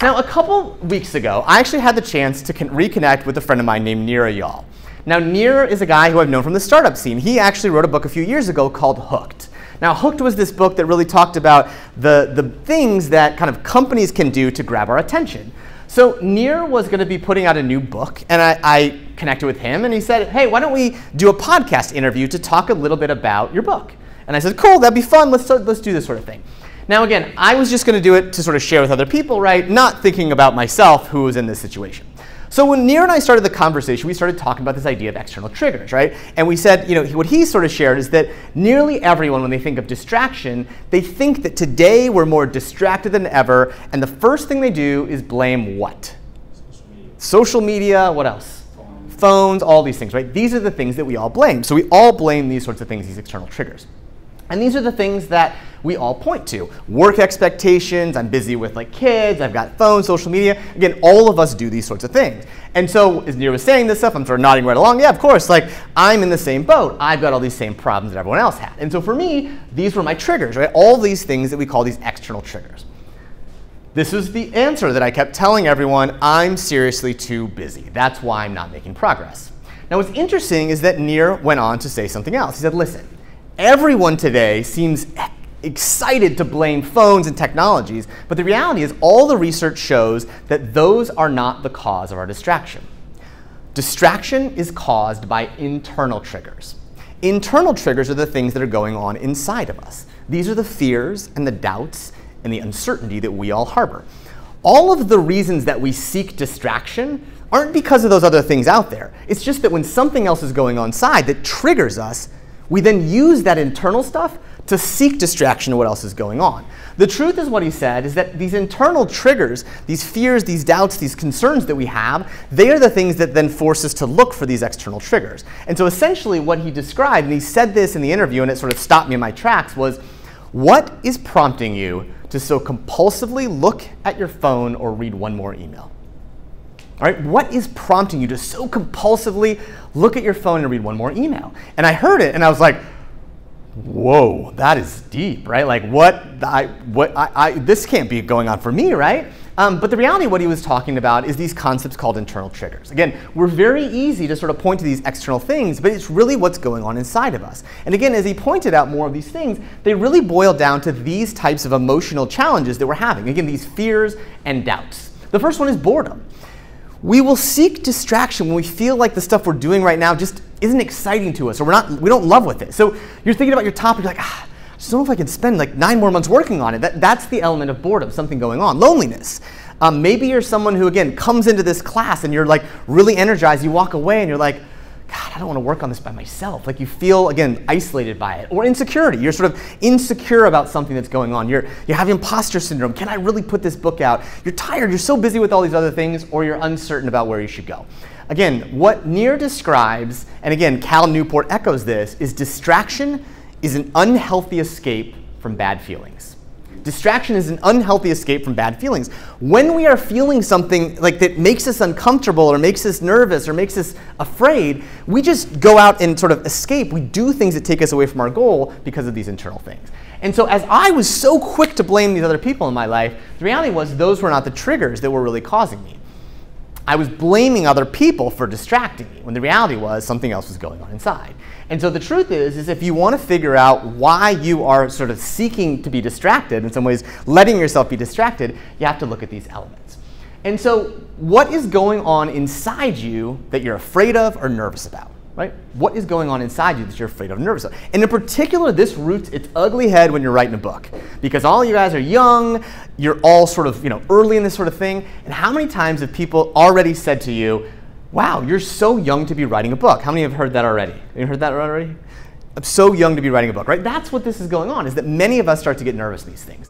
Now, a couple weeks ago, I actually had the chance to reconnect with a friend of mine named Nir Eyal. Now, Nir is a guy who I've known from the startup scene. He actually wrote a book a few years ago called Hooked. Now, Hooked was this book that really talked about the things that kind of companies can do to grab our attention. So Nir was going to be putting out a new book, and I connected with him, and he said, hey, why don't we do a podcast interview to talk a little bit about your book? And I said, cool, that'd be fun. Let's do this sort of thing. Now, again, I was just going to do it to sort of share with other people, right? Not thinking about myself who was in this situation. So when Nir and I started the conversation, we started talking about this idea of external triggers, right? And we said, what he sort of shared is that nearly everyone, when they think of distraction, they think that today we're more distracted than ever, and the first thing they do is blame what? Social media, what else? Phones, all these things, right? These are the things that we all blame. So we all blame these sorts of things, these external triggers. And these are the things that we all point to. Work expectations, I'm busy with kids, I've got phones, social media. Again, all of us do these sorts of things. And so as Nir was saying this stuff, I'm sort of nodding right along. Yeah, of course, I'm in the same boat. I've got all these same problems that everyone else had. And so for me, these were my triggers, right? All these things that we call these external triggers. This was the answer that I kept telling everyone, I'm seriously too busy. That's why I'm not making progress. Now what's interesting is that Nir went on to say something else. He said, listen, everyone today seems excited to blame phones and technologies, but the reality is all the research shows that those are not the cause of our distraction. Distraction is caused by internal triggers. Internal triggers are the things that are going on inside of us. These are the fears and the doubts and the uncertainty that we all harbor. All of the reasons that we seek distraction aren't because of those other things out there. It's just that when something else is going on inside that triggers us, we then use that internal stuff to seek distraction of what else is going on. The truth is what he said is that these internal triggers, these fears, these doubts, these concerns that we have, they are the things that then force us to look for these external triggers. And so essentially what he described, and he said this in the interview and it sort of stopped me in my tracks, was what is prompting you to so compulsively look at your phone or read one more email? All right, what is prompting you to so compulsively look at your phone and read one more email? And I heard it and I was like, whoa, that is deep, right? This can't be going on for me, right? But the reality of what he was talking about is these concepts called internal triggers. Again, we're very easy to sort of point to these external things, but it's really what's going on inside of us. And again, as he pointed out more of these things, they really boil down to these types of emotional challenges that we're having. Again, these fears and doubts. The first one is boredom. We will seek distraction when we feel like the stuff we're doing right now just isn't exciting to us, or we don't love with it. So you're thinking about your topic, you're like, I just don't know if I can spend 9 more months working on it. That's the element of boredom, something going on. Loneliness. Maybe you're someone who, again, comes into this class and you're really energized, you walk away and you're like, God, I don't want to work on this by myself. You feel, again, isolated by it. Or insecurity. You're sort of insecure about something that's going on. You have imposter syndrome. Can I really put this book out? You're tired. You're so busy with all these other things, or you're uncertain about where you should go. Again, what Nir describes, and again, Cal Newport echoes this, is distraction is an unhealthy escape from bad feelings. Distraction is an unhealthy escape from bad feelings. When we are feeling something that makes us uncomfortable or makes us nervous or makes us afraid, we just go out and sort of escape. We do things that take us away from our goal because of these internal things. And so as I was so quick to blame these other people in my life, the reality was those were not the triggers that were really causing me. I was blaming other people for distracting me when the reality was something else was going on inside. And so the truth is if you want to figure out why you are sort of seeking to be distracted, in some ways letting yourself be distracted, you have to look at these elements. And so what is going on inside you that you're afraid of or nervous about? Right? What is going on inside you that you're afraid of or nervous of? And in particular, this roots its ugly head when you're writing a book. Because all you guys are young, you're all sort of early in this sort of thing. And how many times have people already said to you, wow, you're so young to be writing a book? How many have heard that already? Have you heard that already? I'm so young to be writing a book, right? That's what this is going on, is that many of us start to get nervous in these things.